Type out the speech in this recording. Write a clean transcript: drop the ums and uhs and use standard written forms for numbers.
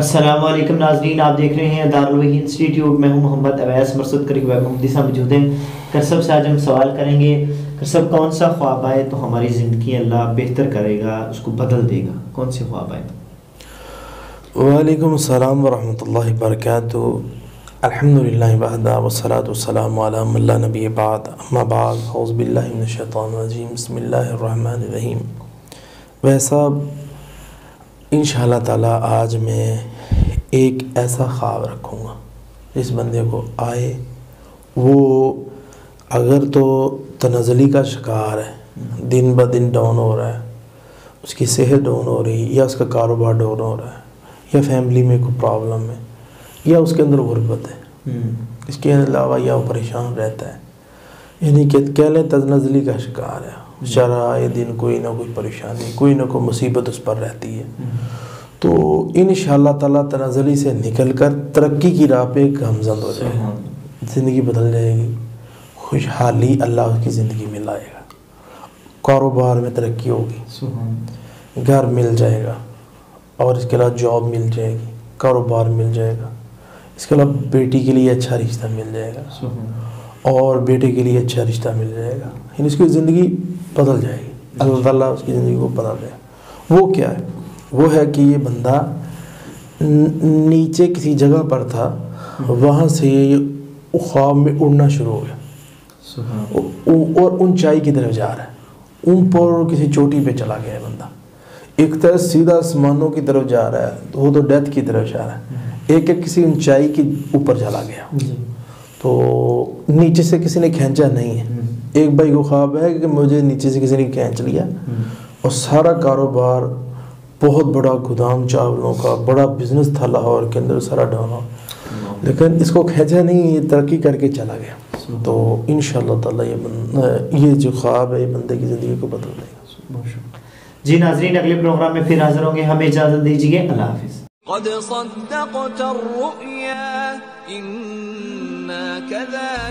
السلام علیکم ناظرین، آپ دیکھ رہے ہیں دارالوحی انسٹیٹیوٹ۔ میں ہوں محمد اویس مرصد کریم محمدی صاحب موجود ہیں۔ کرسب سے آج ہم سوال کریں گے، کرسب کون سا خواب آئے تو ہماری زندگی اللہ بہتر کرے گا، اس کو بدل دے گا؟ کون سے خواب آئے؟ وعلیکم السلام ورحمۃ اللہ وبرکاتہ۔ الحمدللہ وحدہ والصلاۃ والسلام علی من لا نبی بعد، اما بعد، اعوذ باللہ من الشیطان الرجیم، بسم اللہ الرحمن الرحیم۔ ویسا انشاءاللہ تعالیٰ آج میں ایک ایسا خواب رکھوں گا جس بندے کو آئے، وہ اگر تو تنزلی کا شکار ہے، دن بہ دن ڈاؤن ہو رہا ہے، اس کی صحت ڈاؤن ہو رہی ہے، یا اس کا کاروبار ڈاؤن ہو رہا ہے، یا فیملی میں کوئی پرابلم ہے، یا اس کے اندر غربت ہے، اس کے علاوہ یا وہ پریشان رہتا ہے، یعنی کہ کہہ لیں تنزلی کا شکار ہے، بیچارہ آئے دن کوئی نہ کوئی پریشانی، کوئی نہ کوئی مصیبت اس پر رہتی ہے، تو انشاءاللہ تعالیٰ تنزلی سے نکل کر ترقی کی راہ پہ گامزن ہو جائے گا، زندگی بدل جائے گی، خوشحالی اللہ کی زندگی میں لائے گا، کاروبار میں ترقی ہوگی، گھر مل جائے گا، اور اس کے علاوہ جاب مل جائے گی، کاروبار مل جائے گا، اس کے علاوہ بیٹی کے لیے اچھا رشتہ مل جائے گا، اور بیٹے کے لیے اچھا رشتہ مل جائے گا، یعنی اس کی زندگی بدل جائے گی، اللہ تعالیٰ اس کی زندگی کو بدل دے گا۔ وہ کیا ہے؟ وہ ہے کہ یہ بندہ نیچے کسی جگہ پر تھا، وہاں سے یہ خواب میں اڑنا شروع ہو گیا اور اونچائی کی طرف جا رہا ہے، اوپر کسی چوٹی پہ چلا گیا ہے بندہ، ایک طرف سیدھا آسمانوں کی طرف جا رہا ہے، وہ تو ڈیتھ کی طرف جا رہا ہے، ایک کسی اونچائی کے اوپر چلا گیا، تو نیچے سے کسی نے کھینچا نہیں ہے۔ ایک بھائی کو خواب ہے کہ مجھے نیچے سے کسی نے کھینچ لیا، اور سارا کاروبار، بہت بڑا گودام چاولوں کا بڑا بزنس تھا لاہور کے اندر، سارا ڈاؤن ہو، لیکن اس کو کھینچا نہیں، یہ ترقی کر کے چلا گیا۔ تو انشاءاللہ تعالیٰ یہ جو خواب ہے یہ بندے کی زندگی کو بدل دے گا۔ جی ناظرین، اگلے پروگرام میں پھر حاضر ہوں گے، ہمیں اجازت دیجیے، اللہ حافظ۔ قد صدقت الرؤيا إنا كذلك